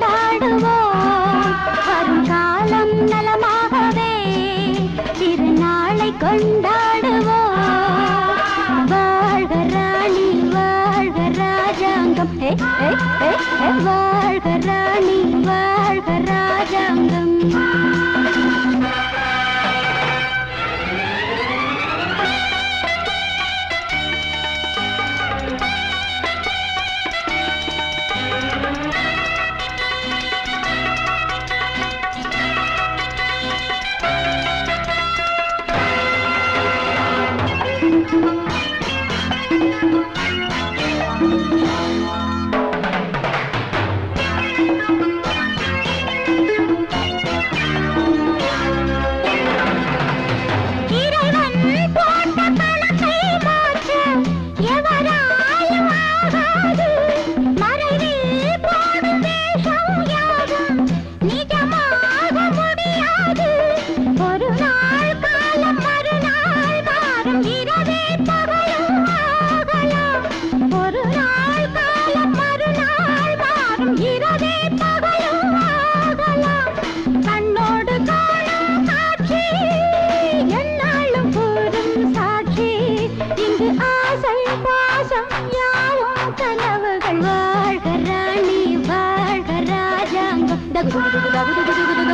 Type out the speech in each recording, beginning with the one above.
கொண்டாடுவோம் வரும் காலம் நலமாகவே திருநாளை கொண்டாடுவோம் வாழ்க ராணி வாழ்க ராஜாங்கம் வாழ்க ராணி வாழ்க ராஜாங்கம்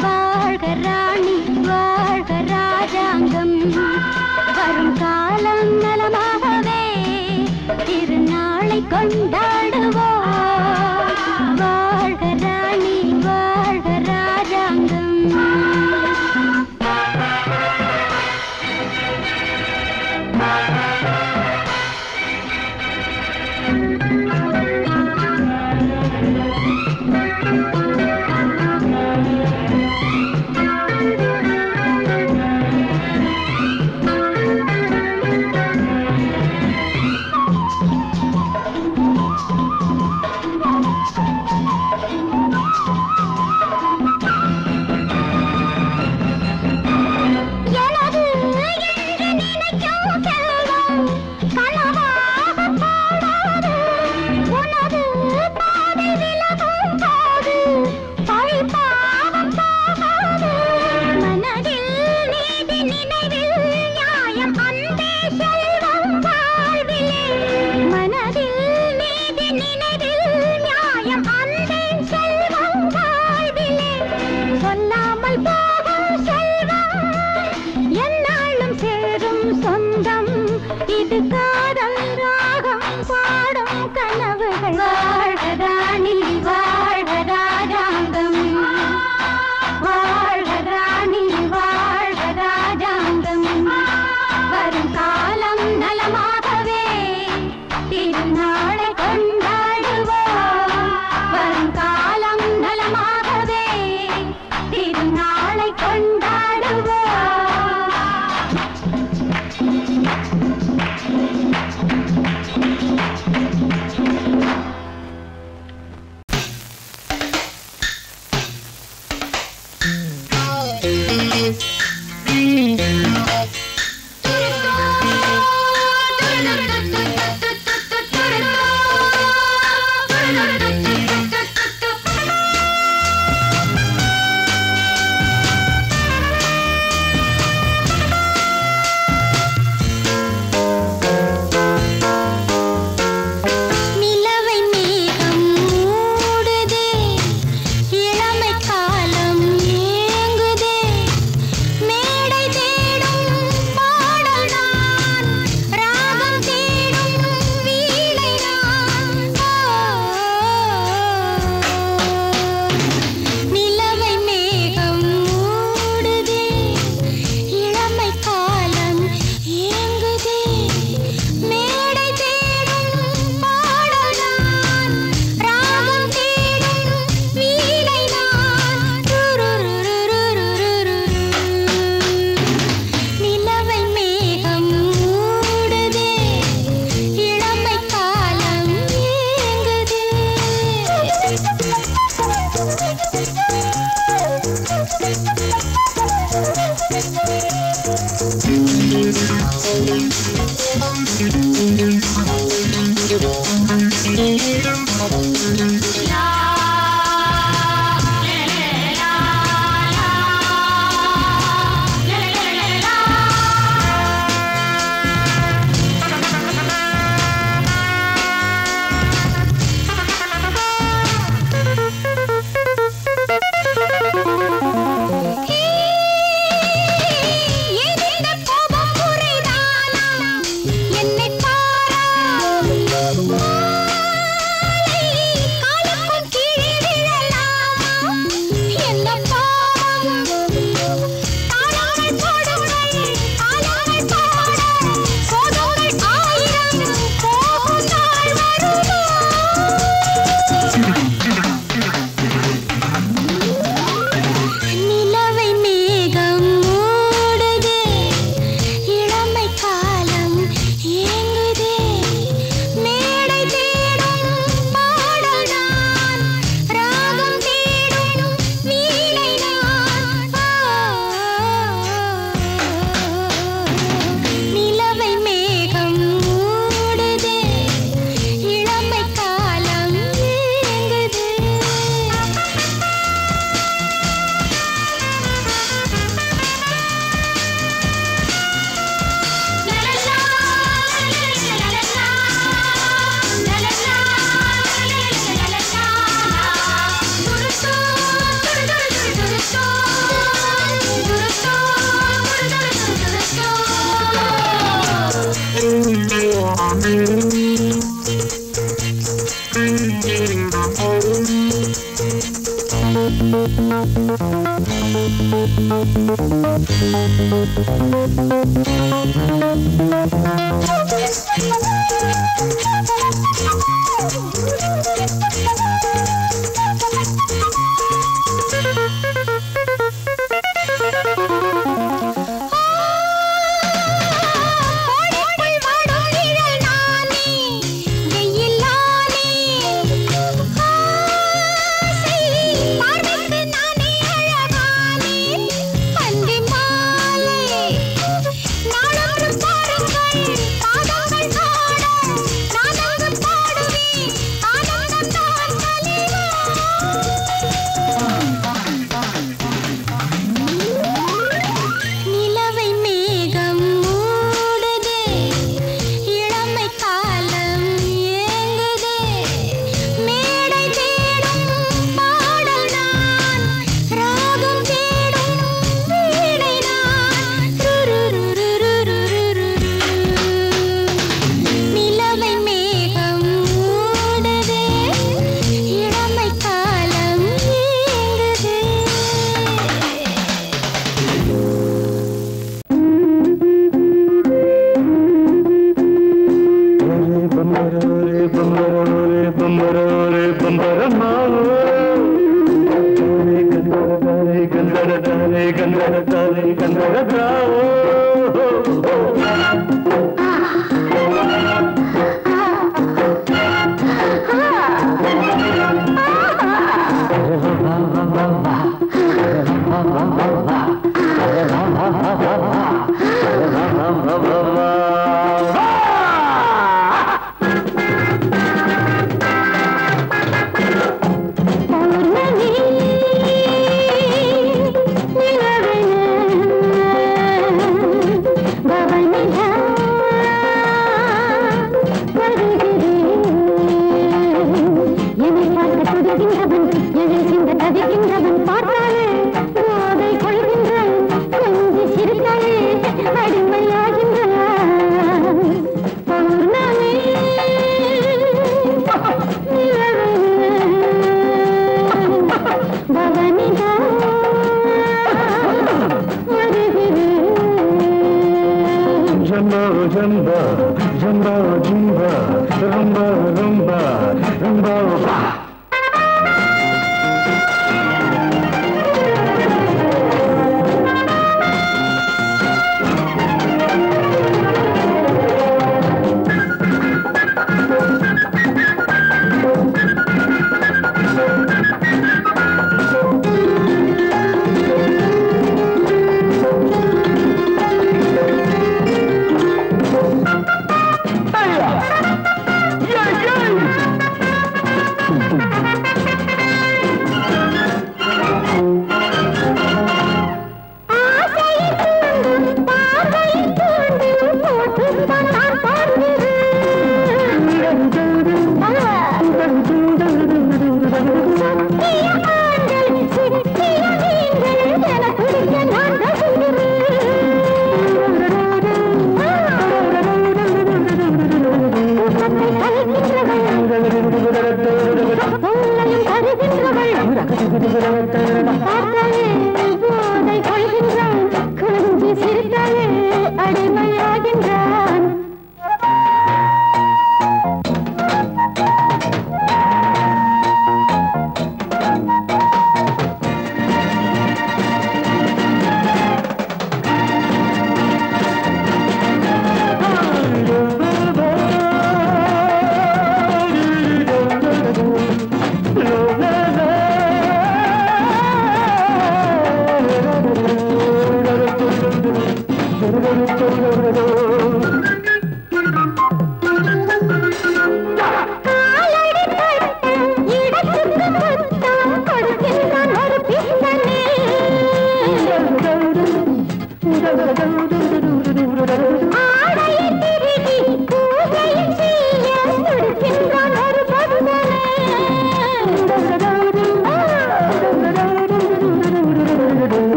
வாழ்க ராணி வாழ்க ராஜாங்கம் வரும் காலம் நலமாகவே திருநாளை கொண்டாடுவோம் வாழ்க ராணி வாழ்க ராஜாங்கம்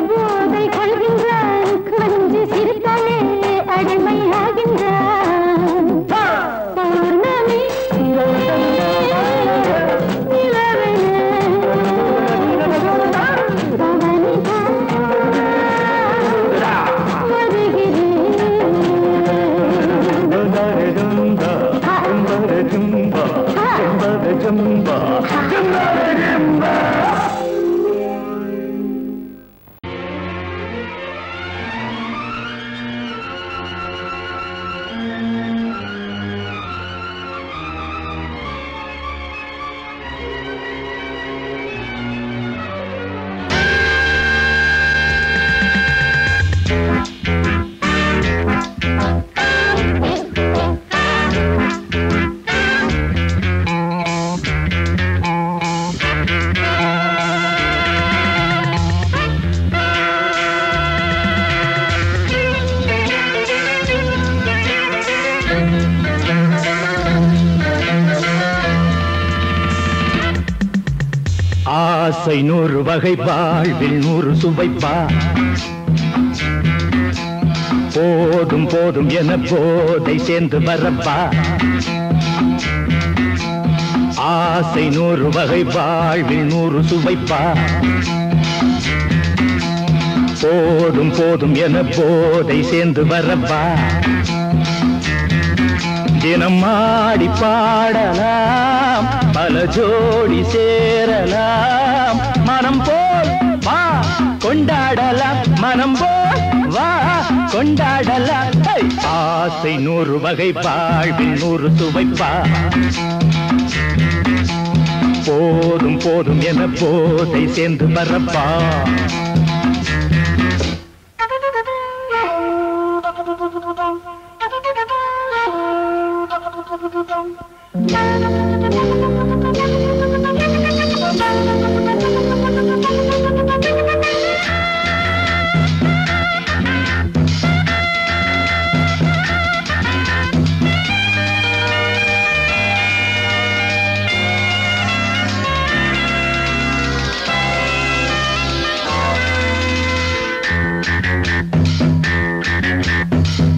போதை கொள்கின்றான் கொஞ்சி சிரித்தாலே அடிமையாகின்றான் ஆசை 100 வகை வாழ்வில் 100 சுவைப்பா போதும் போதும் என போதை சேர்ந்து வரப்பா ஆசை 100 வகை வாழ்வில் 100 சுவைப்பா போதும் போதும் என போதை சேர்ந்து வரப்பா தினம் ஆடி பாடலாம் பல ஜோடி சேரலாம் மனம் போல் வா கொண்டாடலாம் மனம் போல் வா கொண்டாடலாம் ஆசை 100 வகை வாழ்வில் 100 சுவைப்பா போதும் போதும் என போதை சேர்ந்து வரப்பா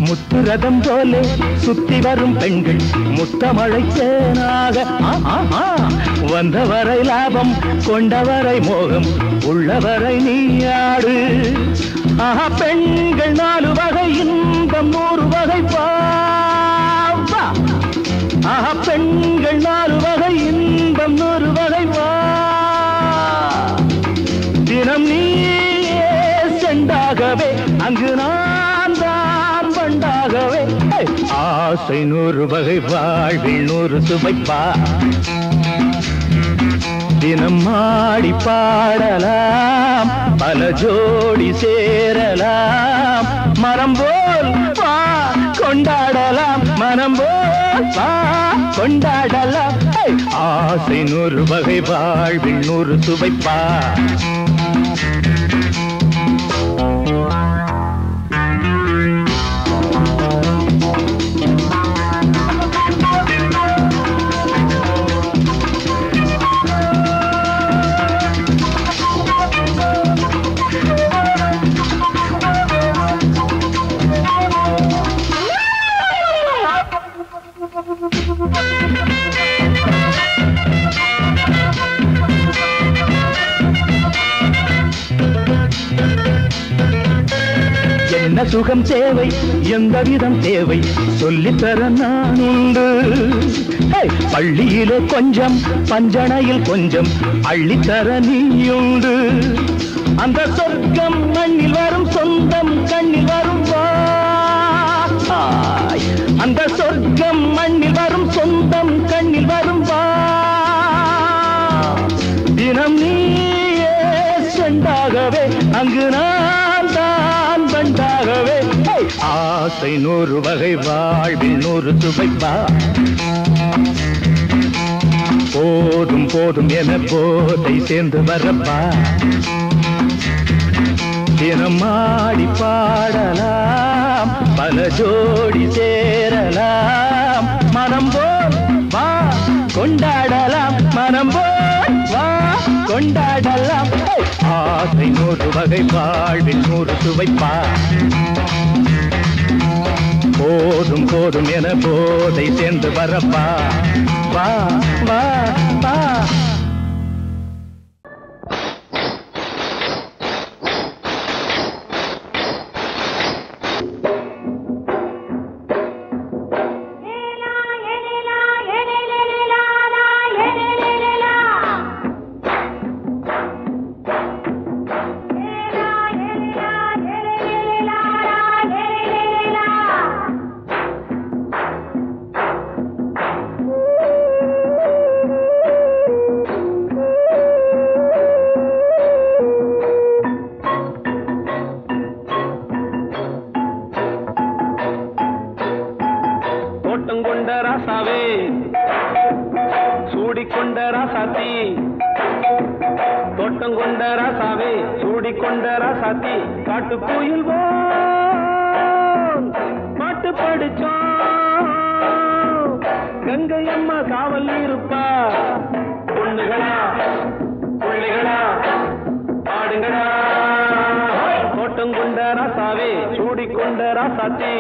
முத்துரதம் போலே சுத்தி வரும் பெண்கள் முத்தமழை தேனாக வந்தவரை லாபம் கொண்டவரை மோகம் உள்ளவரை நீயாடு பெண்கள் 4 வகை இன்பம் 100 வகை பாவா பெண்கள் 4 வகை இன்பம் 100 வகை வா தினம் நீயே செண்டாகவே அங்கு நான் தான் வண்டாகவே ஆசை 100 வகை வாழ்வில் 100 சுவைப்பா தினம் ஆடி பாடலாம் பல ஜோடி சேரலாம் மனம் போல் வா கொண்டாடலாம் மனம் போல் வா கொண்டாடலாம் ஆசை 100 வகை வாழ்வில் 100 சுவைப்பா என்ன சுகம் தேவை எந்த விதம் தேவை சொல்லித்தர நான் உண்டு பள்ளியிலே கொஞ்சம் பஞ்சனையில் கொஞ்சம் அள்ளித்தர நீயுண்டு அந்த சொர்க்கம் மண்ணில் வரும் சொந்தம் கண்ணில் வரும் அந்த சொர்க்கம் மண்ணில் வரும் சொந்தம் கண்ணில் வரும் தினம் நீயே செண்டாகவே அங்கு நான் தான் வண்டாகவே ஆசை 100 வகை வாழ்வில் 100 சுவைப்பா போதும் போதும் என போதை சேர்ந்து வரப்பா தினம் ஆடி பாடலாம் பல ஜோடி சேரலாம் மனம் போல் வா கொண்டாடலாம் மனம் போல் வா கொண்டாடலாம் ஆசை 100 வகை வாழ்வில் 100 சுவைப்பா போதும் போதும் என போதை சேர்ந்து வரப்பா வா வா வா புள்ளிகளா ஆடுங்களா தோட்டம் கொண்ட ராசாவே சூடிக்கொண்ட ராசாத்தி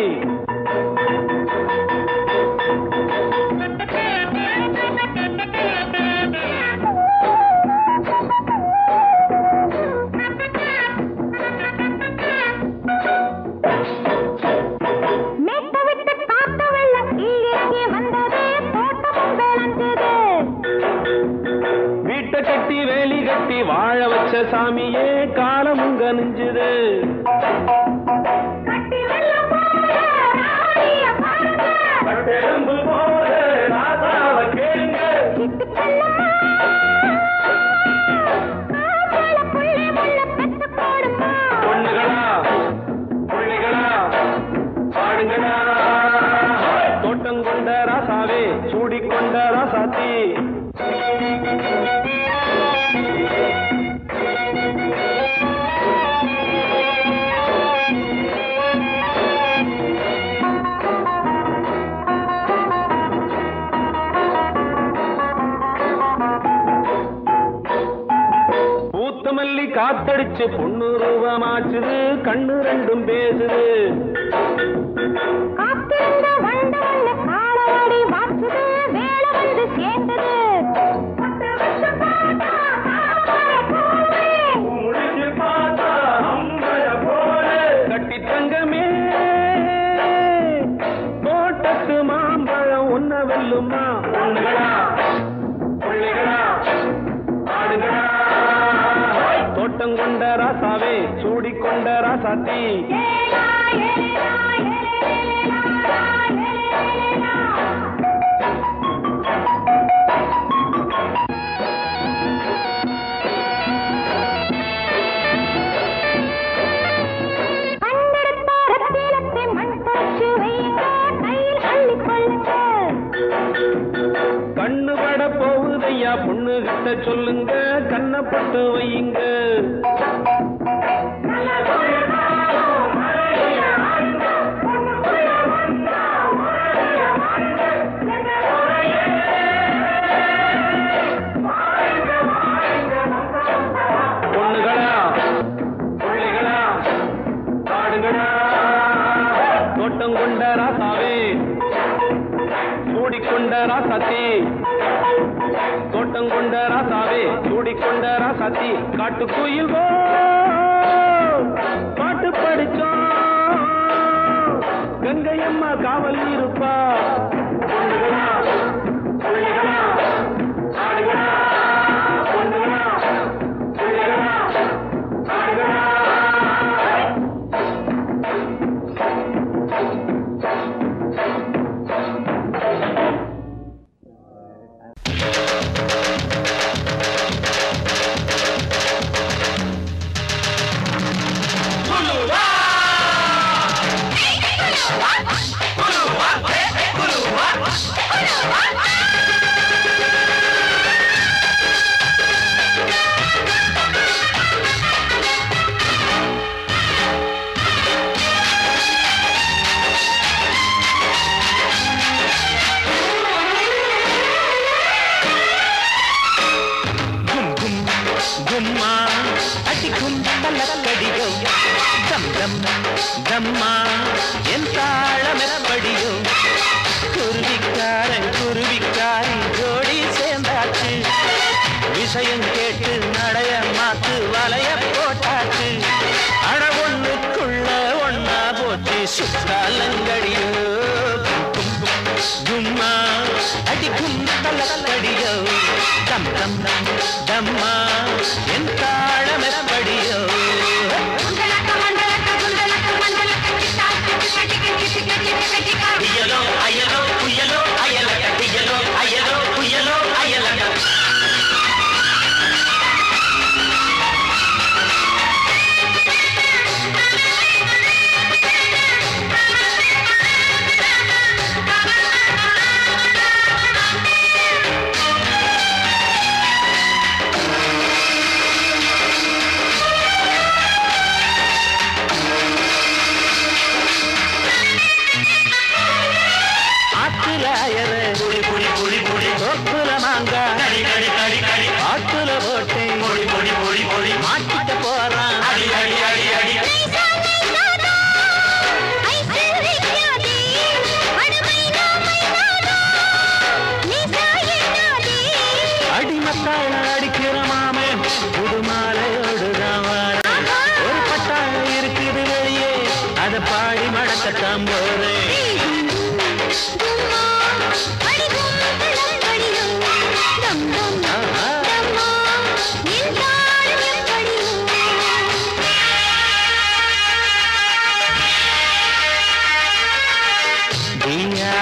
வீட்டை கட்டி வேலி கட்டி வாழ வச்ச சாமியே காலமுங்க நெஞ்சுது பொண்ணுகளா புள்ளிகளா பாடுங்களா தோட்டம் கொண்ட ராசாவே சூடிக்கொண்ட ராசாத்தி பூத்தமல்லி காத்தடிச்சு பொண்ணு ரூபமாச்சுது கண்ணு ரெண்டும் பேசுது கட்டி தங்கமே தோட்டத்து மாம்பழம் உன்ன வெல்லுமா பொண்ணுகளா புள்ளிகளா ஆடுகளா தோட்டம் கொண்ட ராசாவே சூடிக்கொண்ட ராசாத்தி கண்ணு பட போகுதையா பொண்ணு கிட்ட சொல்லுங்க கண்ணப்பட்டு வையுங்க பொண்ணுகளா புள்ளிகளா ஆடுகளா தோட்டம் கொண்ட ராசாவே சூடிக்கொண்ட ராசாத்தி தோட்டம் கொண்ட ராசாவே சூடிக்கொண்ட ராசாத்தி காட்டுக்குயில் பாட்டு படிச்சோம் கங்கையம்மா காவல் இருப்பா பொண்ணுகளா புள்ளிகளா ஆடுகளா பொண்ணுகளா புள்ளிகளா ஆடுகளா தம்மா என் தாளமெப்படியோ குருவிக்காரி ஜோடி சேர்ந்தாச்சு விஷயம் கேட்டு நடைய மாத்து வலைய போட்டாச்சு அட ஒண்ணுக்குள்ள ஒன்னா போச்சு சுத்தாலங்கடியோ கும்மா அடிக்கும் தலக்கடியோ தம் தம் தம்மா என் தாளமெப்படியோ அயலோ அயலோ புயலோ அயலக அயலோ அயலோ புயலோ அயலக ஆட்டுல போட்டேன்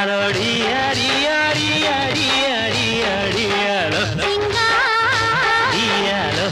ஆரோடி அடி அடி அடி அடி அடியாலோ இயாலோ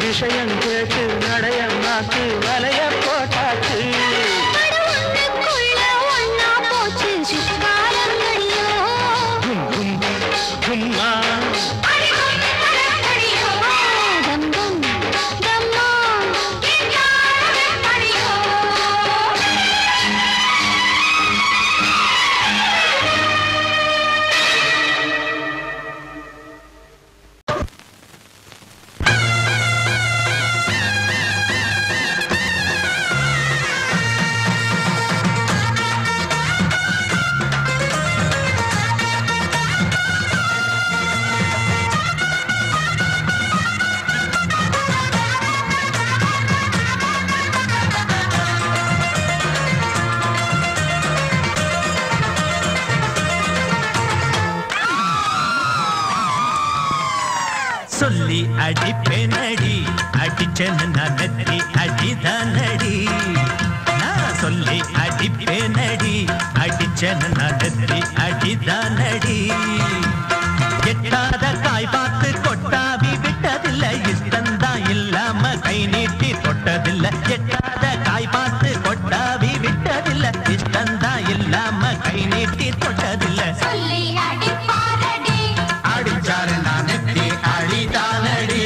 விஷயம் கேட்டு நடைய மாத்து வலைய போட்டாச்சு கும்மா சொல்லி அடிப்பேனடி அடிச்சேன்னு நான் நெத்தி அடிதானடி நான் சொல்லி அடிப்பேனடி அடிச்சேன்னு நான் நெத்தி அடிதானடி எட்டாத காய் பார்த்து கொட்டாவி விட்டதில்லை இஷ்டந்தான் இல்லாம கை நீட்டி தொட்டதில்லை எட்டாத காய் பார்த்து கொட்டாவி விட்டதில்லை இஷ்டந்தான் இல்லாம கை நீட்டி தொட்டதில்லை அடிச்சாரு நான் நெத்தி அடிதானடி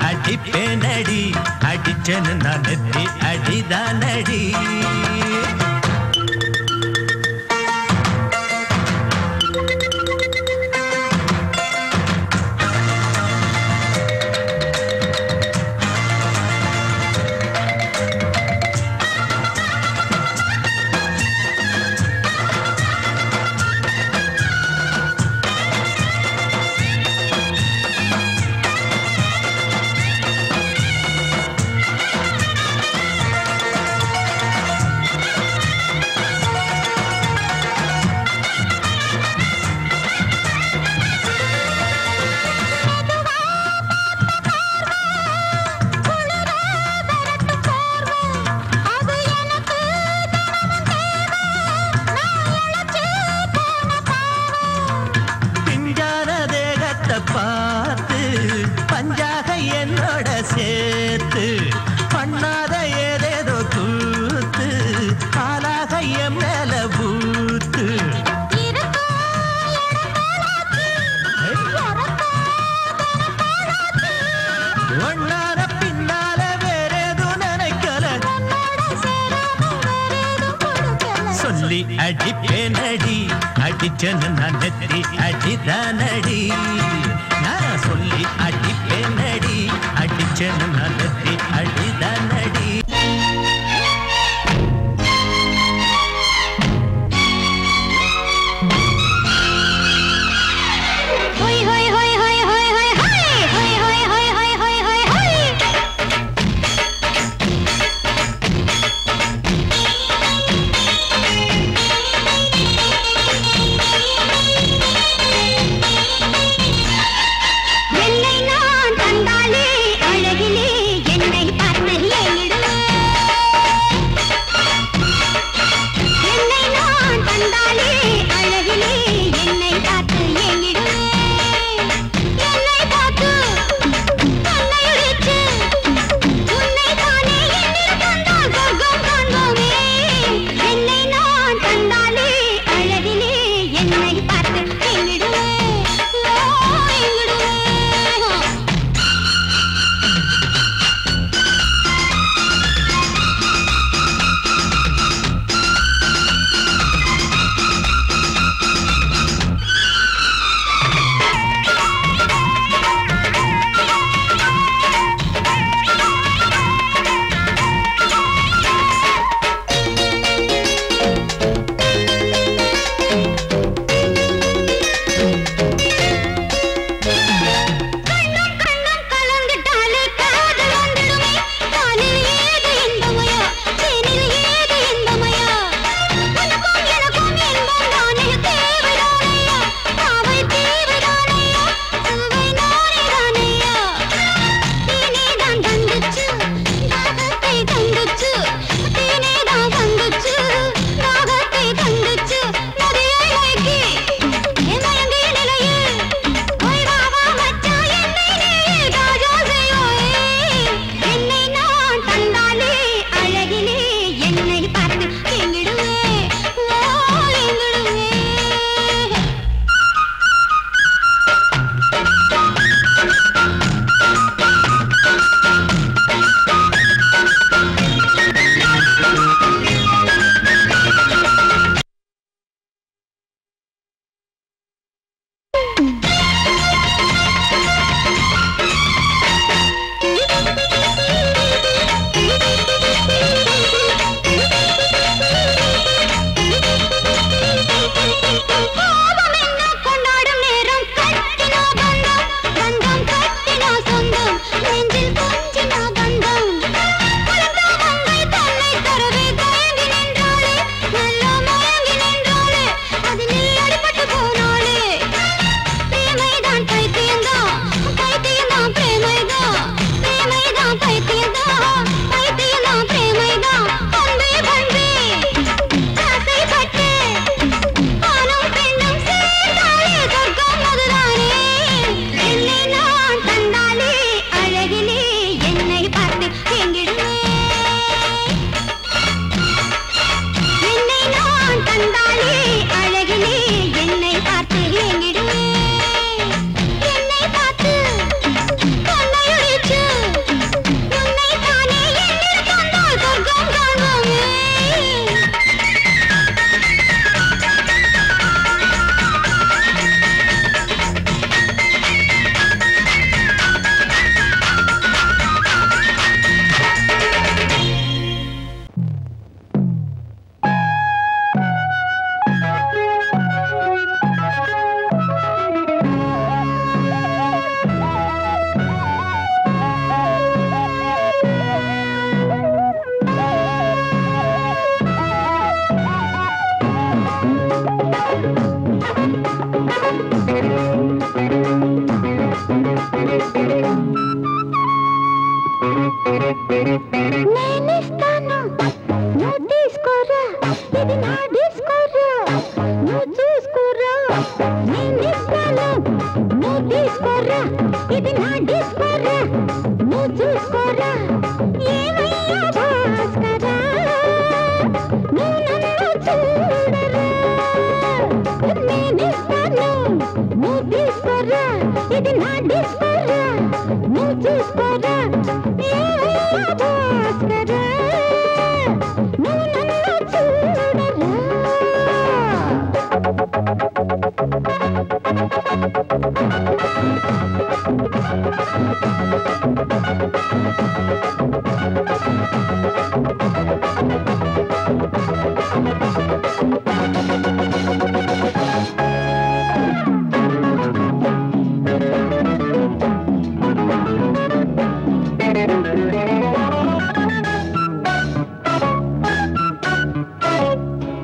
அடிப்பேனடி அடிச்சேன்னு நான் நெத்தி அடிதானடி அடிச்சேன்னு நான் நெத்தி அடிதானடி நான் சொல்லி அடிப்பேனடி அடிச்சேன்னு நான் நெத்தி அடிதானடி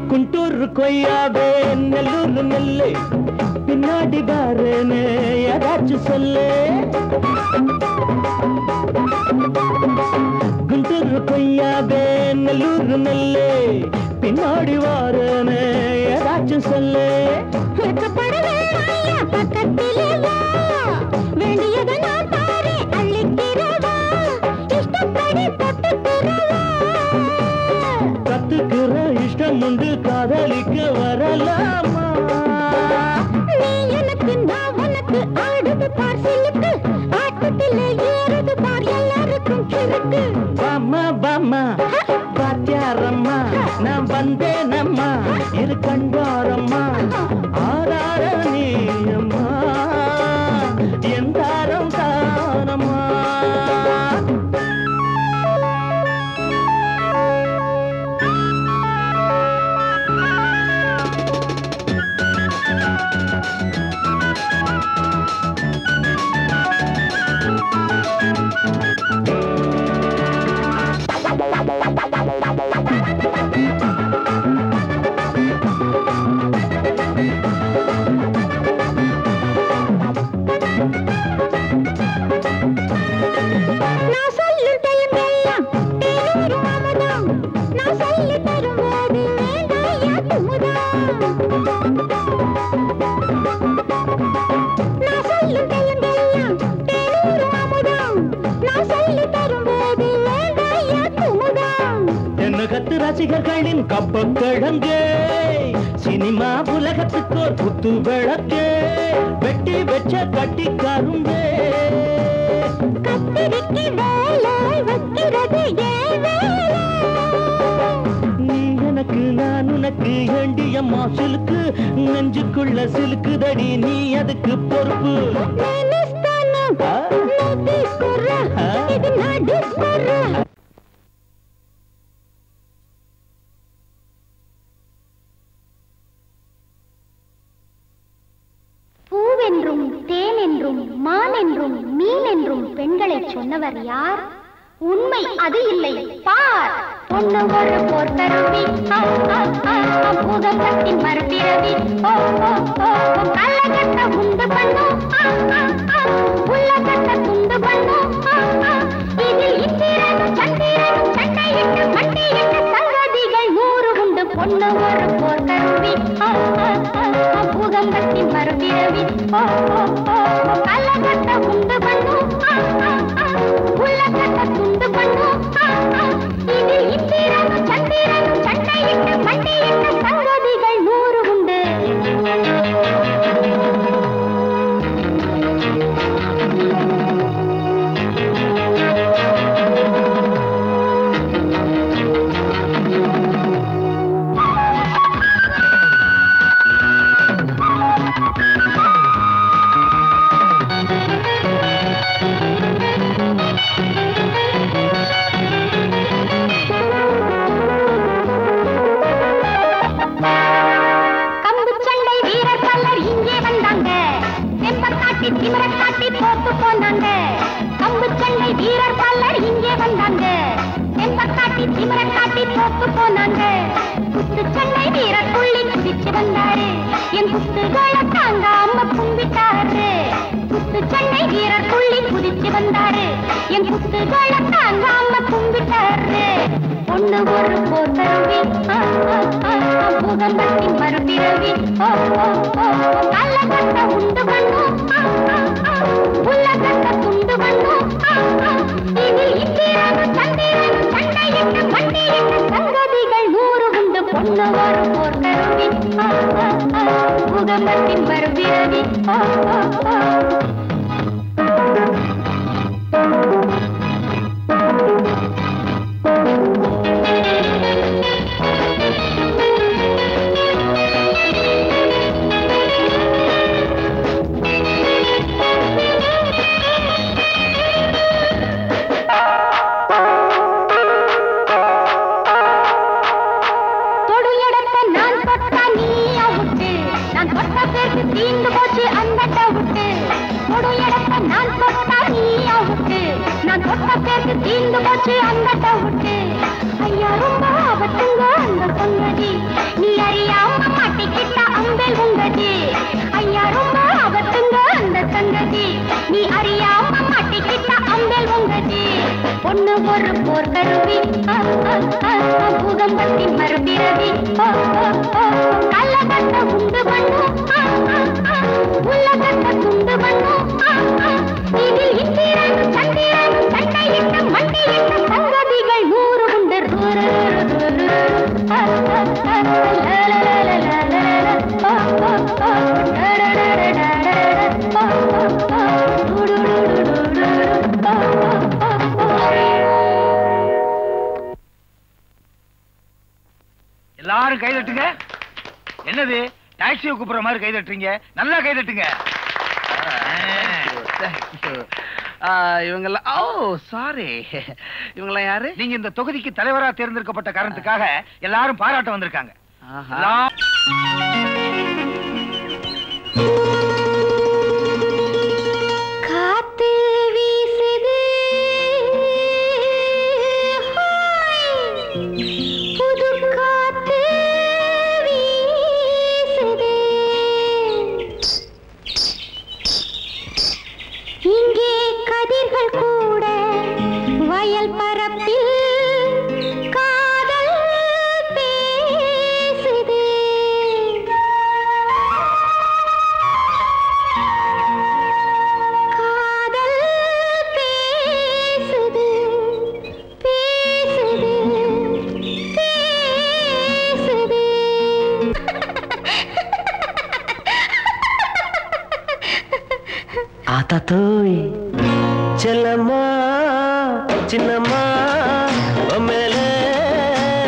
குண்டூர் கொய்யாவே நெல்லூர் நெல்லு பின்னாடி பாருன்னு ஏதாச்சும் சொல்லு குண்டூர் கொய்யாவே நெல்லூர் நெல்லு பின்னாடி வாருன்னு ஏதாச்சும் சொல்லு பக்கத்திலே வா வேண்டியதை நான் தாரே அள்ளிக்கிறவா இஷ்டப்படி தொட்டுக்கிறவா கத்துக்கிற இஷ்டம் உண்டு காதலிக்க வரலாமா நீ எனக்கு நான் உனக்கு ஆடுது பார் சிலுக்கு ஆட்டத்திலே ஏறுது பார் எல்லாருக்கும் கிறுக்கு பாமா பாமா பாத்தியாரம்மா நான் வந்தேனம்மா இரு கண்டாரம்மா ஆரார நீ அம்மா எந்தாரம் தானம்மா ரசிகர்களின் கப்பக்கிழங்கே சினிமா உலகத்துக்கோர் புத்து விளக்கே வெட்டி வெச்ச கட்டி கரும்பே நீ எனக்கு நான் உனக்கு ஏண்டியம்மா சிலுக்கு நெஞ்சுக்குள்ள சிலுக்குதடி நீ அதுக்கு பொறுப்பு பூவென்றும் தேன் என்றும் மான் என்றும் மீன் என்றும் பெண்களை சொன்னவர் யார்? உண்மை அது இல்லை பார். பொண்ணு ஒரு போர்த்தருவி பூதத்தின் மறுபிறவி கள்ளகட்ட உண்டு பண்ணும் உள்ளகட்ட துண்டு பண்ணும் இதில் இந்திரனும் சந்திரனும் சண்டையிட்டு மண்டையிட்டு சங்கதிகள் 100 உண்டு. பொண்ணு ஒரு போர்த்தருவி பூதத்தின் மறுபிறவி கள்ளகட்ட உண்டு பண்ணும் உள்ளகட்ட துண்டு பண்ணும் இதில் இந்திரனும் சந்திரனும் சண்டையிட்டு மண்டையிட்டு சங்கதிகள் 100 உண்டு. திமிரக்காட்டி போட்டு போனாங்க கம்பு சண்டை வீரர் பல்லர் இங்கே வந்தாங்க. செம்பக்காட்டி திமிரக்காட்டி போட்டு போனாங்க. குத்து சண்டை வீரர் துள்ளி குதிச்சு வந்தாரு. என் குத்துகளை தாங்காம கும்பிட்டாரு. குத்து சண்டை வீரர் துள்ளி குதிச்சு வந்தாரு. என் குத்துகளை தாங்காம கும்பிட்டாரு. பொண்ணு ஒரு போர்த்தருவி பூகம்பத்தின் மறுபிறவி கள்ளகட்ட உண்டு பண்ணும் உள்ளகட்ட துண்டு பண்ணும் இதில் இந்திரனும் சந்திரனும் சண்டையிட்டு மண்டையிட்டு சங்கதிகள் 100 உண்டு. பொண்ணு ஒரு போர்த்தருவி பூகம்பத்தின் மறுபிறவி தீந்து போச்சு அந்த டவுட்டு கொடு இடத்த நான் தொட்டா நீ அவுட்டு நான் தொட்ட பேருக்கு தீந்து போச்சு அந்த டவுட்டு ஐயா ரொம்ப ஆபத்துங்க அந்த சங்கதி நீ அறியாம மாட்டிக்கிட்ட அம்பேல் உங்கதி ஐயா ரொம்ப ஆபத்துங்க அந்த சங்கதி நீ அறியாம மாட்டிக்கிட்ட அம்பேல் உங்கதி பொண்ணு ஒரு போர் கருவி பூகம்பத்தின் மறுபிறவி கள்ளகட்ட உண்டு பண்ணும் உள்ளகட்ட துண்டு பண்ணும் இதில் இந்திரன் சந்திரன் சண்டையிட்ட மண்டையிட்ட சங்கதிகள் 100 உண்டு எல்லாரும் கை தட்டுங்க. என்னது டாக்ஸியை கூப்பிடுற மாதிரி கை தட்டுறீங்க? நல்லா கை தட்டுங்க. இவங்கெல்லாம் சாரி, இவங்கெல்லாம் யாரு? நீங்க இந்த தொகுதிக்கு தலைவரா தேர்ந்தெடுக்கப்பட்ட காரணத்துக்காக எல்லாரும் பாராட்ட வந்திருக்காங்க. காத்து வீசுது புது காத்து வீசுது இங்கே கதிர்கள் கூட வயல் பரப்பில் காதல் பேசுது காதல் பேசுது பேசுது பேசுது ஆத்தா தோய் செல்லம்மா சின்னம்மா மேலே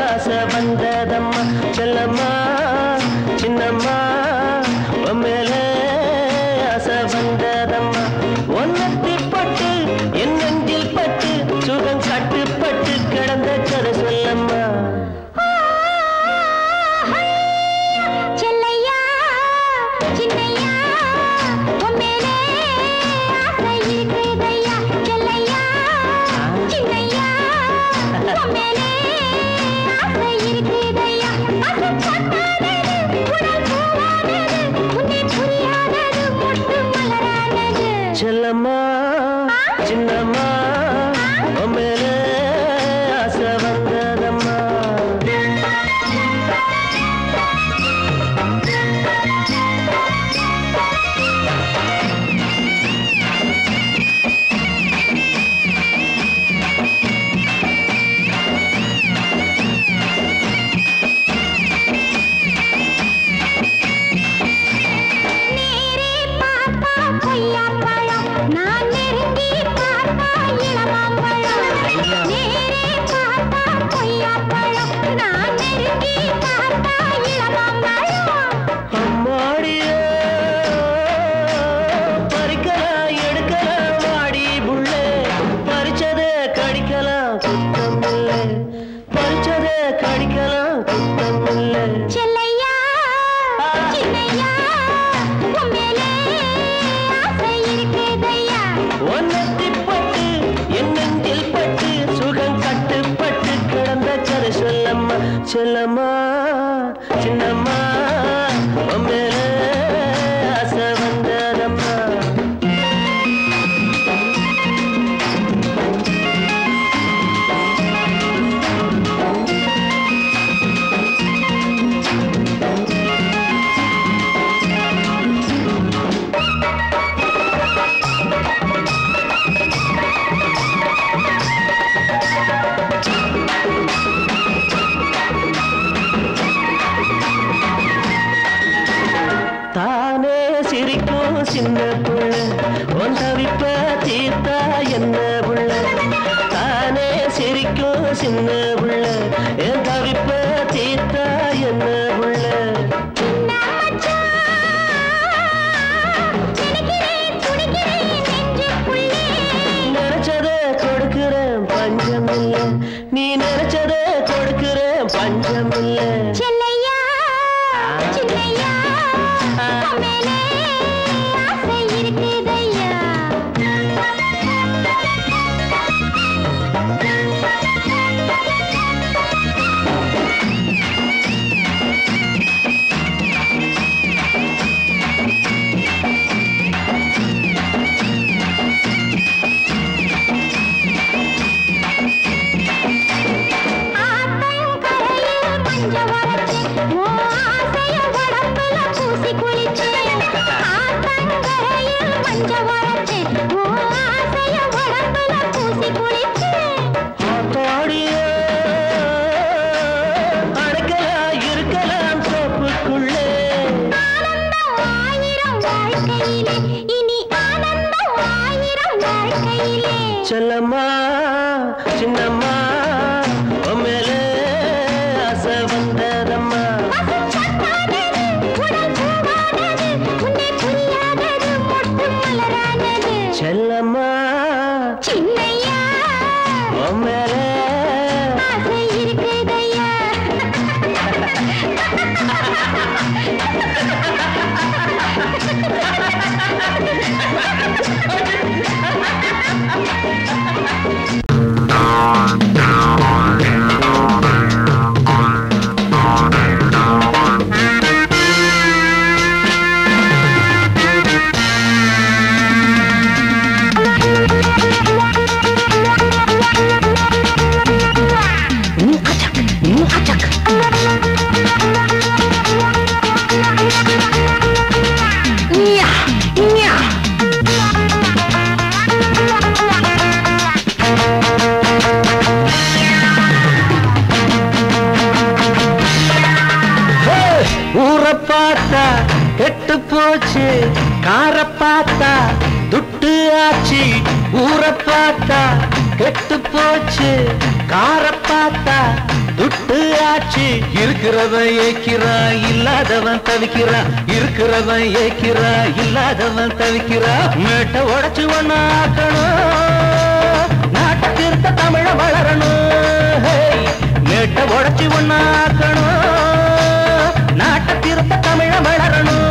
ஆசை வந்ததம்மா செல்லம்மா சின்னம்மா மேலே ஆசை வந்ததம்மா ஒன்னத்தி பட்டு என் நெஞ்சில் பட்டு சுகம் கட்டுப்பட்டு கிடந்த கதை சொல்லம்மா செல்லையா சின்னையா உம்மேலே ஆசை இருக்குதையா செல்லையா சின்னையா உம்மேலே ஆசை இருக்குதையா ஆசை பட்டாதது உடல் பூவானது உன்னை புரியாதது மொட்டு மலரானது செல்லம்மா சின்னம்மா மேலே ஆசை வந்ததம்மா நேரே பார்த்தா கொய்யாப்பழம் நான் நெருங்கி பார்த்தா இளமாம்பழம் நேரே பார்த்தா கொய்யாப்பழம் நான் நெருங்கி பார்த்தா இளமாம்பழம் அம்மாடியே பறிக்கலாம் எடுக்கலாம் வாடி புள்ளே பறிச்சதே கடிக்கலாம் குத்தம் இல்லை பறிச்சதே கடிக்கலாம் குத்தம் இல்லை செல்லையா சின்னையா உம்மேலே ஆசை இருக்குதையா ஒன்னத்தி பட்டு என் நெஞ்சில் பட்டு சுகம் கட்டுப்பட்டு கிடந்த கதை சொல்லம்மா செல்லம்மா சின்னம்மா மேலே ஆசை வந்ததம்மா தானே சிரிக்கும் சின்ன புள்ள உன் தவிப்ப தீர்த்தா என்ன புள்ள தானே சிரிக்கும் சின்ன புள்ள என் தவிப்ப தீர்த்தா என்ன புள்ள நினைச்சத கொடுக்கிறேன் பஞ்சம் இல்லை நீ நினைச்சத கொடுக்கிறேன் பஞ்சம் இல்லை செல்லையா சின்னையா உம்மேலே வாழ்க்கையிலே இனி ஆனந்தம் ஆயிரம் வாழ்க்கையிலே செல்லம்மா சின்னம்மா மேலே ஆசை வந்ததம்மா செல்லம்மா சின்னையா மேலே ஆசை இருக்குதையா ஊரை பார்த்தா கெட்டு போச்சு காரை பார்த்தா துட்டு ஆச்சு ஊரை பார்த்தா கெட்டு போச்சு காரை பார்த்தா துட்டு ஆச்சு இருக்கிறவன் ஏக்கிறான் இல்லாதவன் தவிக்கிறான் இருக்கிறவன் ஏக்கிறான் இல்லாதவன் தவிக்கிறான் மேட்டை உடைச்சு ஒண்ணு ஆக்கணும் நாட்டுக்கு இருக்க தமிழ வளரணும் மேட்டை உடைச்சு ஒண்ணு ஆக்கணும் நாட்டை திருத்த தமிழ வளரணும்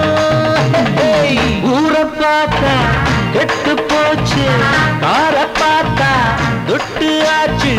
ஊரை பார்த்தா கெட்டு போச்சு காரை பார்த்தா துட்டு ஆச்சு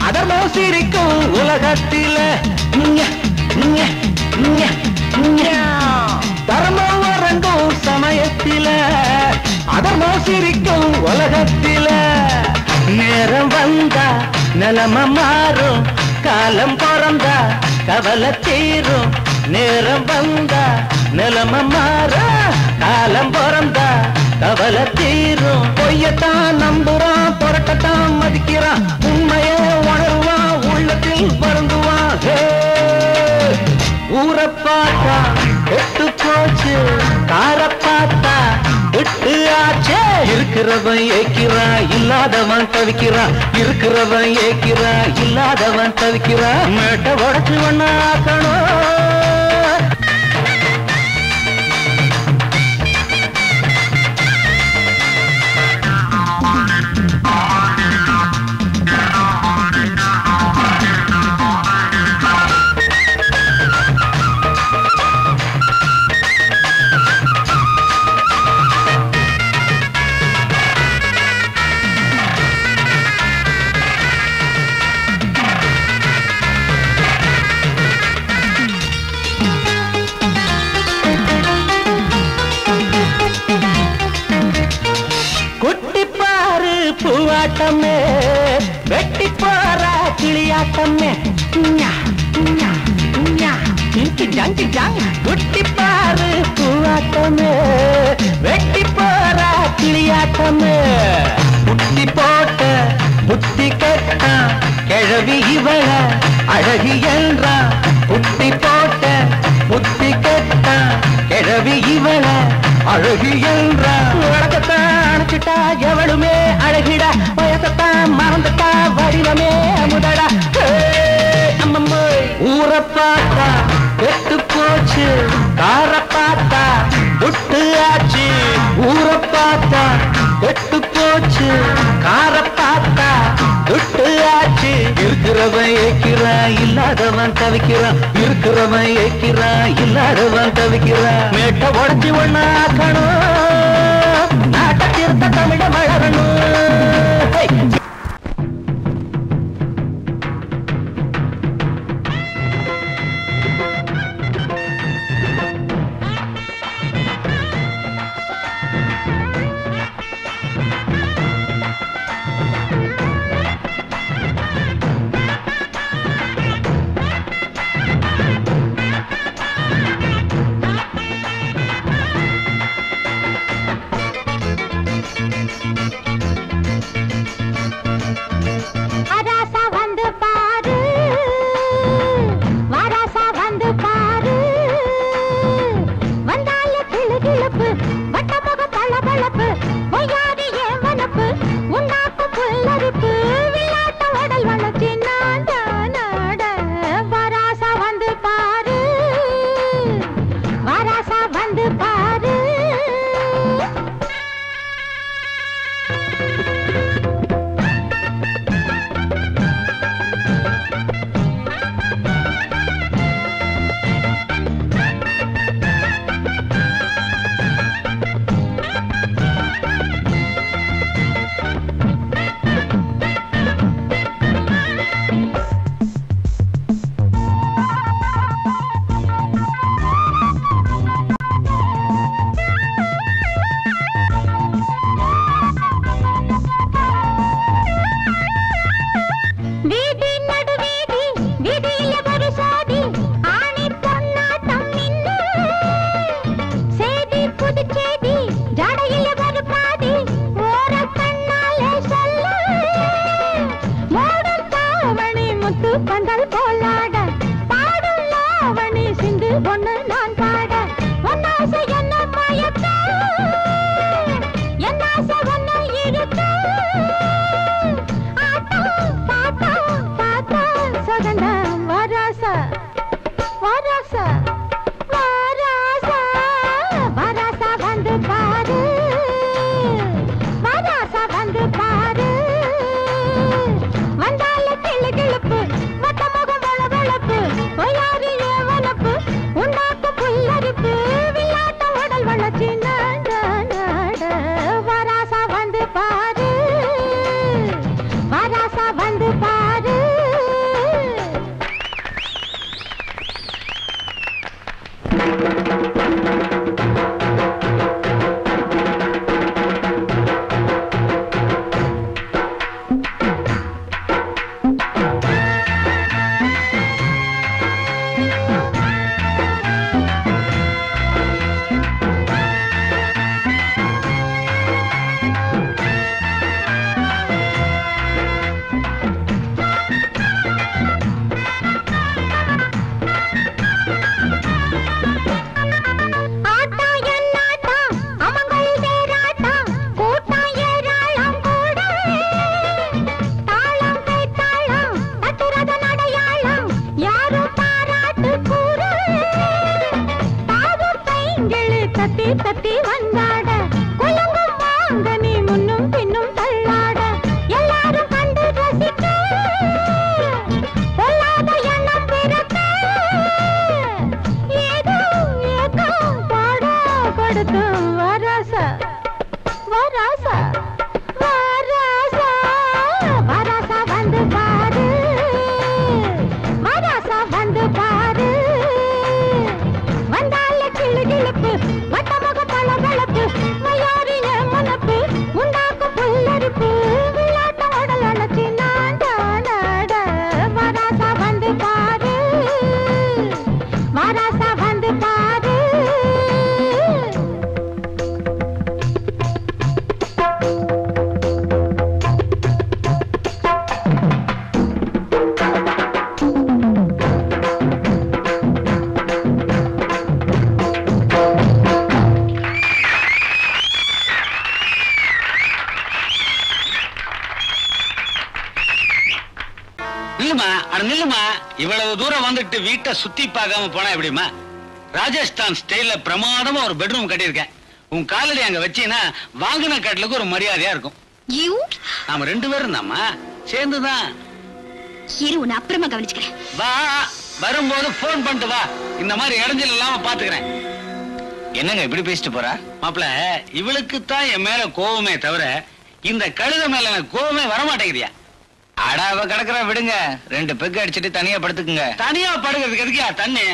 அதர்மம் சிரிக்கும் உலகத்தில தர்மம் வரங்கும் சமயத்தில அதர்மம் சிரிக்கும் உலகத்தில நேரம் வந்தா நிலைமை மாறும் காலம் பிறந்தா கவலை தீரும் நேரம் வந்தா நிலைமை மாறும் காலம் பிறந்தா கவலை தீரும் பொய்யத்தான் நம்புறான் புரட்டத்தான் மதிக்கிறான் உண்மையை உணர்வான் உள்ளத்தில் வருந்துவான் ஊரை பார்த்தா கெட்டு போச்சு காரை பார்த்தா விட்டு ஆச்சே இருக்கிறவன் ஏக்கிறான் இல்லாதவன் தவிக்கிறான் இருக்கிறவன் ஏக்கிறான் இல்லாதவன் தவிக்கிறான் மேட்டை உடைச்சு ஒண்ணு ஆக்கணும் பூவாட்டமே வெட்டி போற கிளியாட்டமே குட்டி பாரு பூவாட்டமே வெட்டி போற கிளியாட்டமே புட்டி போட்ட புத்தி கட்டா கிழவி இவள அழகி என்றான் புட்டி போட்ட புத்தி கட்டா கிழவி இவள அழகி என்றான் உலகத்தான் அணைச்சிட்டா எவளுமே அழகிடா வயசத்தான் மறந்துட்டா வடிவமே அமுதடா ஊரை பார்த்தா கெட்டு போச்சு காரை பார்த்தா துட்டு ஆச்சு ஊரை பார்த்தா கெட்டு போச்சு காரை பார்த்தா துட்டு ஆச்சு இருக்கிறவன் ஏக்கிறான் இல்லாதவன் தவிக்கிறான் இருக்கிறவன் ஏக்கிறான் இல்லாதவன் தவிக்கிறான் மேட்டை உடைச்சு ஒண்ணு ஆக்கணும் வராசா வராசா வராசா வராசா வந்து பாரு வராசா வந்து பாரு வந்தால கிளு கிளப்பு வட்டமுக பல வளப்பு மயாரின மனப்பு உண்டாக்கு புல்லரிப்பு விளையாட்ட உடல் அணைச்சி நாட நாட வராசா வந்து பாரு வராசா வந்து பாரு நில்லுமா, இவ்வளவு தூரம் வந்துட்டு வீட்டை சுத்தி பார்க்காம போனா எப்படிமா? ராஜஸ்தான் ஸ்டைல்ல பிரமாதமா ஒரு பெட்ரூம் கட்டியிருக்கேன். உன் காலடி அங்க வச்சீங்கன்னா வாங்கின கட்டலுக்கு ஒரு மரியாதையா இருக்கும். நாம 2 பேரும் தாம்மா, சேர்ந்துதான். இரு, உன்னை அப்புறமா கவனிச்சுக்கிறேன். வா, வரும்போது போன் பண்ணிட்டு வா. இந்த மாதிரி இடைஞ்சல் இல்லாம பாத்துக்கிறேன். என்னங்க இப்படி பேசிட்டு போறா? மாப்பிள, இவளுக்குத்தான் என் மேல கோவமே தவிர இந்த கழுத மேல எனக்கு கோவமே வரமாட்டேங்குதியா? அடாவ கிடக்குற விடுங்க, 2 பெக்கு அடிச்சுட்டு தனியா படுத்துக்குங்க. தனியா படுக்கிறதுக்கு எதுக்கியா தண்ணி?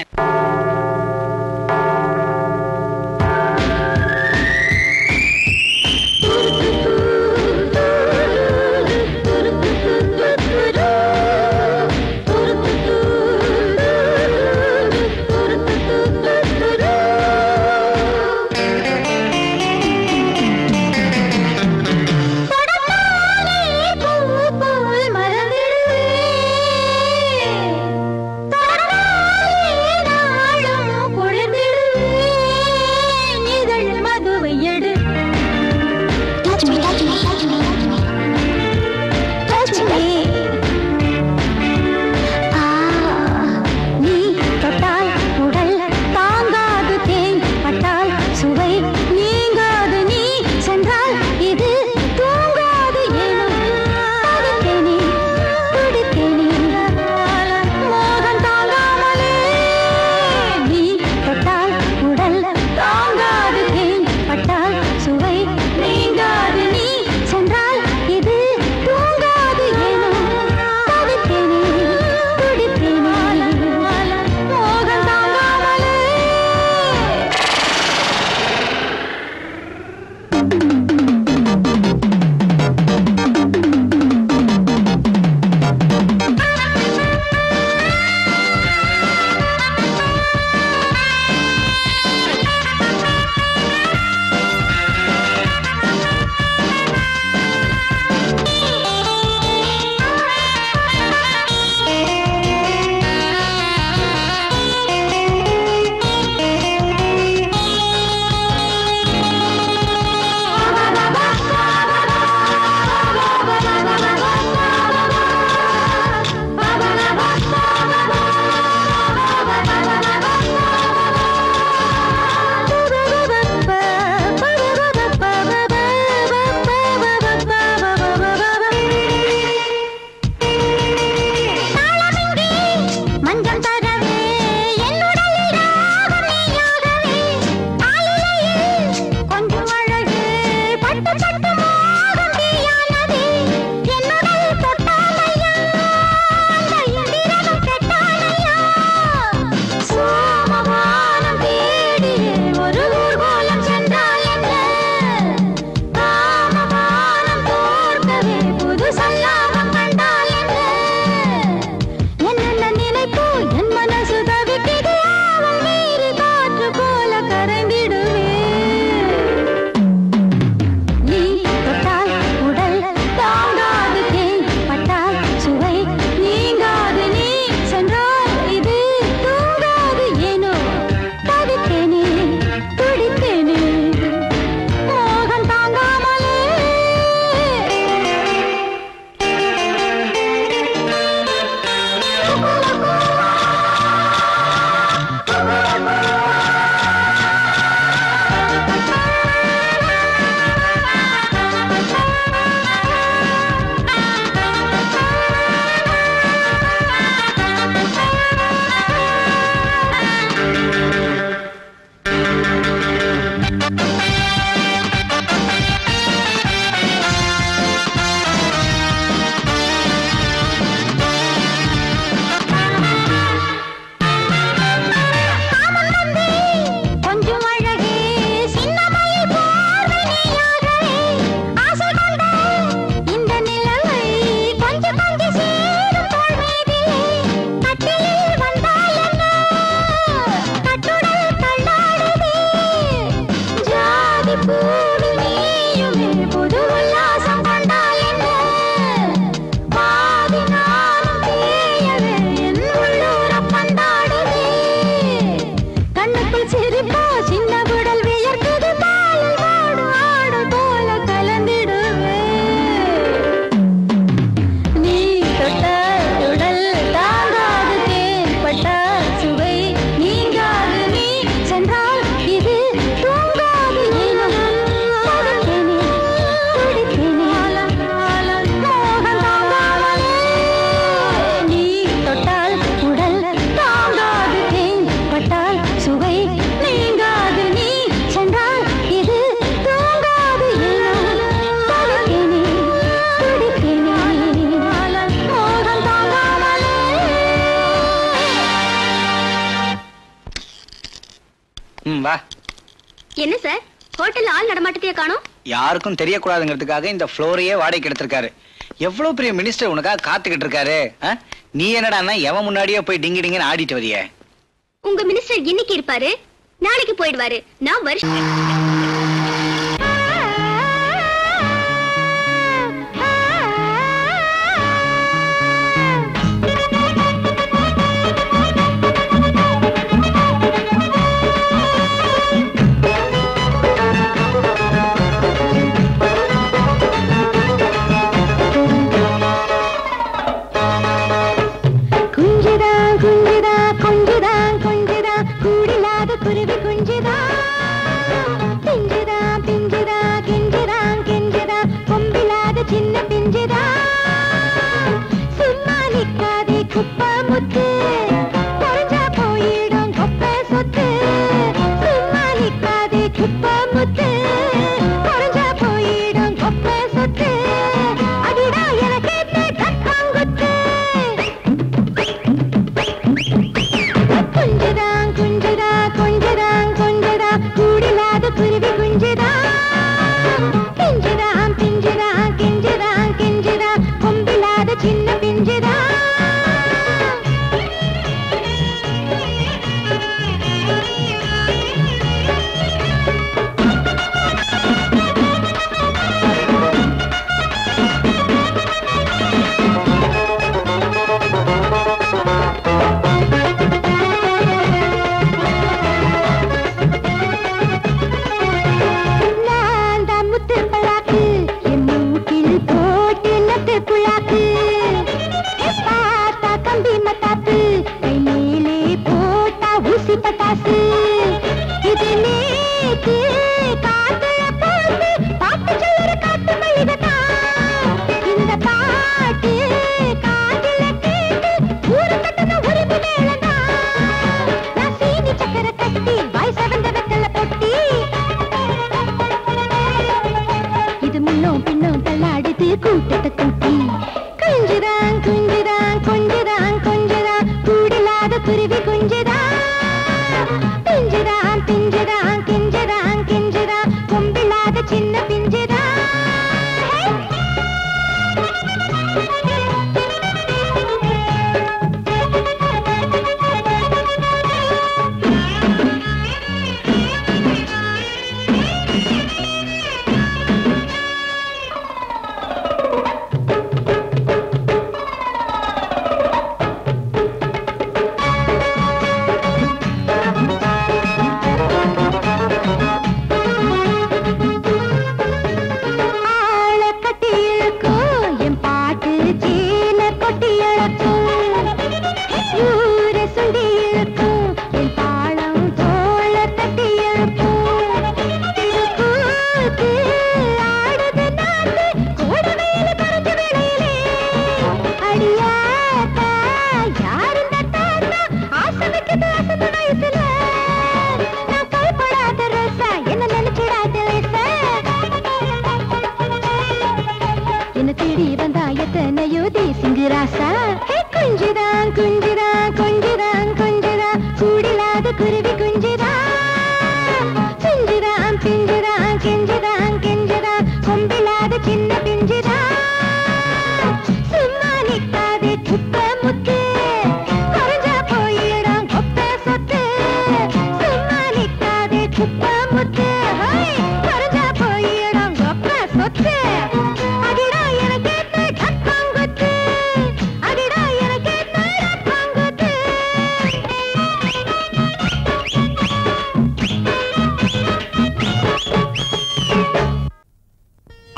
என்ன சார் ஹோட்டல்ல ஆள் நடமாட்டத்தையே காணோம்? யாருக்கும் தெரியக்கூடாதுங்கிறதுக்காக இந்த ஃப்ளோரையே வாடகைக்கு எடுத்திருக்காரு. எவ்வளவு பெரிய மினிஸ்டர் உனக்காக காத்துக்கிட்டு இருக்காரு. நீ என்னடான்னா எவன் முன்னாடியே போய் டிங்கி டிங்கன்னு ஆடிட்டு வரிய? உங்க மினிஸ்டர் இன்னைக்கு இருப்பாரு, நாளைக்கு போயிடுவாரு. நான் வருஷம்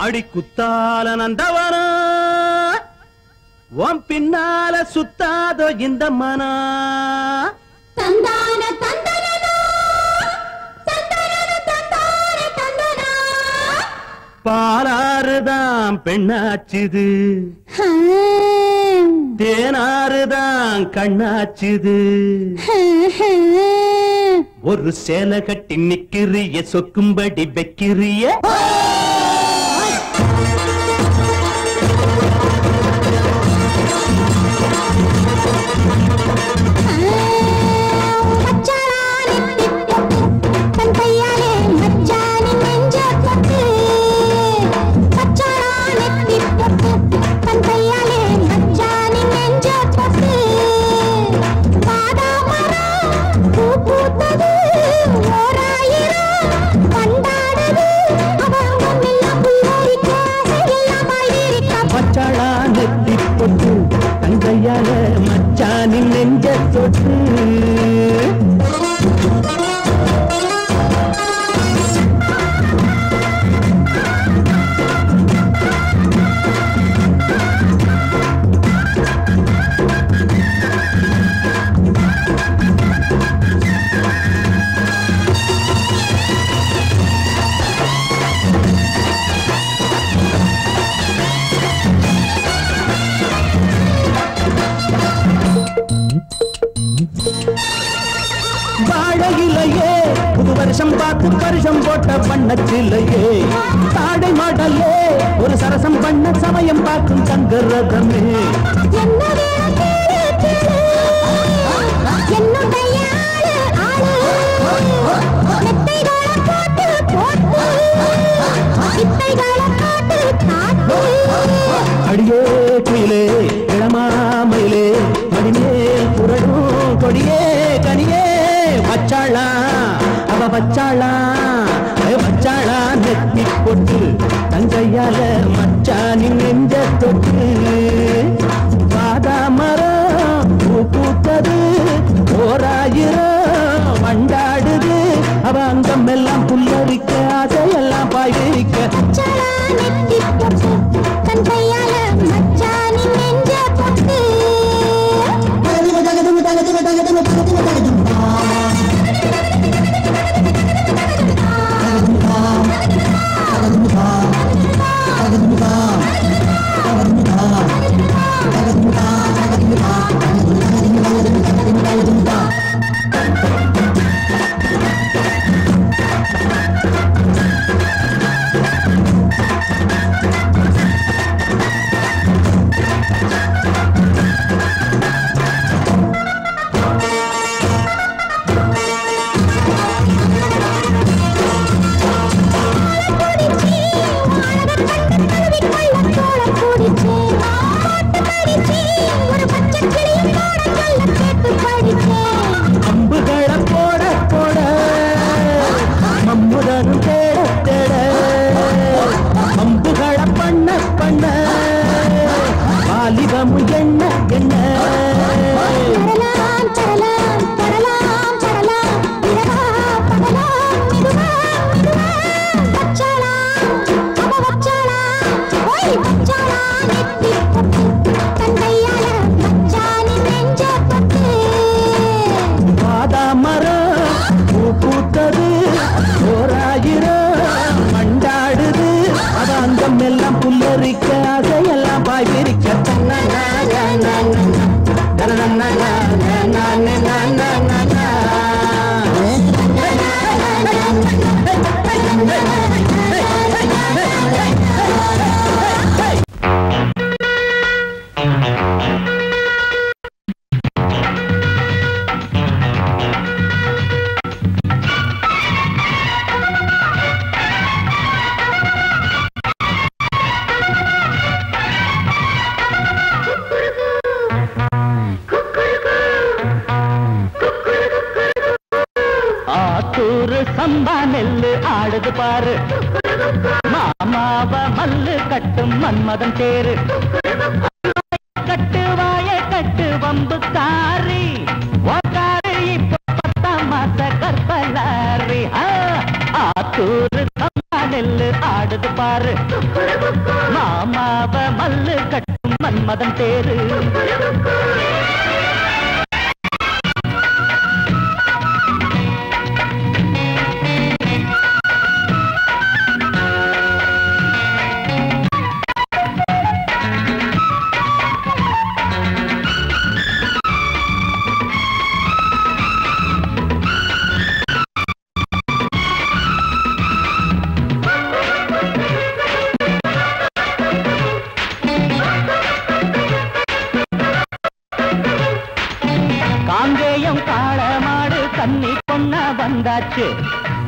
அடி குத்தால நந்தவனா உன் பின்னால சுத்தாதோ இந்த மனா தந்தான தந்தனனா தந்தனன தந்தான தந்தனா பாலாறுதான் பெண்ணாச்சுது தேனாறுதான் கண்ணாச்சுது ஒரு சேலை கட்டி நிக்கிறிய சொக்கும்படி வைக்கிறிய தன் கையாலே வருஷம் பார்த்து வருஷம் போட்ட பண்ணச்சிலையே தாடை மாடலே ஒரு சரசம் பண்ண சமயம் பார்க்கும் சங்கரதமே அடியே குயிலே இளமாமயிலே மடிமேல் புரடும் கொடியே கனியே வச்சாளா அவ வச்சாளா வச்சாளா நெத்தி போட்டு தங்கையால மச்சானின் நெஞ்ச தொட்டு பாதா மரம் பூ பூத்தது ஓராயிரம் வண்டாடுது அவ அங்கம் எல்லாம் புல்லரிக்க அதையெல்லாம் பாய்விக்க அம்புகளை போட போட மம்முதனும் தேட தேட அம்புகளை பண்ண பண்ண வாலிபமும் என்ன என்ன எல்லாம் புல்லரிக்க அதையெல்லாம் பாய் பிரிக்க சம்பா நெல்லு ஆடுது பாரு மாமாவ மல்லு கட்டும் மன்மதன் தேரு கட்டு வாய கட்டு வம்பு காரி ஒக்காரு இப்ப 10ஆம் மாச கற்பலாரி ஆத்தூரு சம்பா நெல்லு ஆடுது பாரு மாமாவ மல்லு கட்டும் மன்மதன் தேரு வந்தாச்சு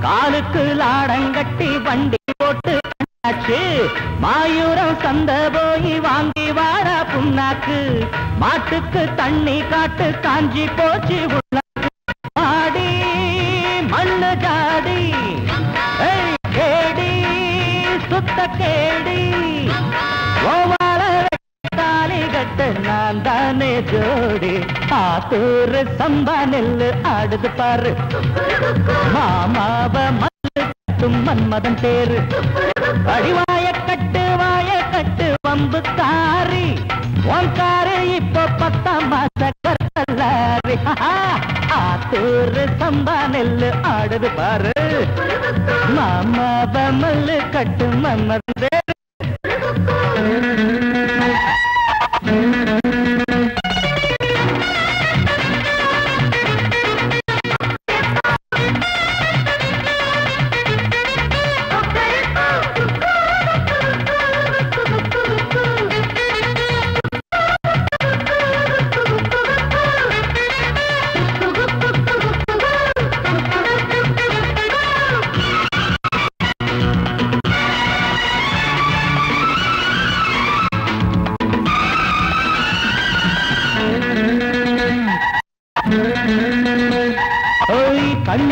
காலுக்கு லாடங்கட்டி வண்டி போட்டு கண்டாச்சு மாயூரம் சந்த போய் வாங்கி வாடா புண்ணாக்கு மாட்டுக்கு தண்ணி காட்டு காஞ்சி போச்சு ஆடி மண்ணு ஜாடி கேடி சுத்த கேடி ஓவால தாலி கட்டு நான் தானே ஜோடி ஆத்தூரு சம்பா நெல்லு ஆடுது பாரு மாமாவ மல்லு கட்டும் மன்மதன் தேரு அடிவாய கட்டு வம்பு காரி ஒன்காரு இப்போ 10ஆம் மாச கற்பலாரி ஆத்தூரு சம்பா நெல்லு ஆடுது பாரு மாமாவ மல்லு கட்டும் மன்மதன் தேரு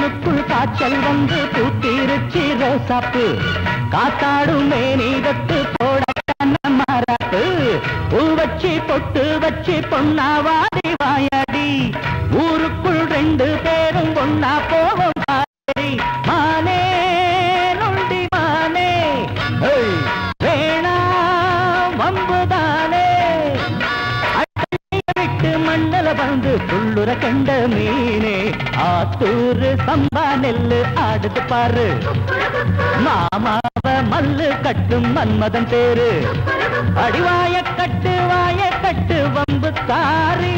கண்ணுக்குள் காய்ச்சல் வந்து பூத்திருச்சி ரோசாப்பு காத்தாடும் மேனி தொட்டு போட மாறாப்பு பூ வச்சு பொட்டு வச்சு பொன்னாவாடி வாயாடி ஊருக்குள் 2 பேரும் ஒன்னா போவோம் பாடி மானே நொண்டி மானே வேணா வம்புதானே விட்டு மண்ணல வந்து துள்ளுற கண்ட மீனே ஆத்தூரு சம்பா நெல்லு ஆடுது பாரு மாமாவ மல்லு கட்டும் மன்மதன் பேரு அடிவாய கட்டு வம்பு தாரி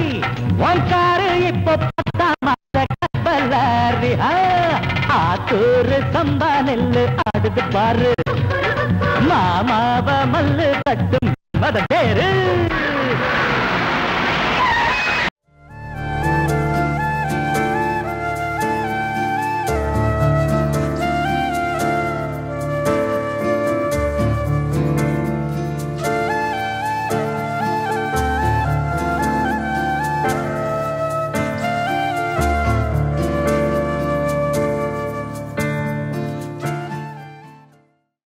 ஒன்காரு இப்போ 10ஆம் மாத கப்பலாரி ஆத்தூரு சம்பா நெல்லு ஆடுது பாரு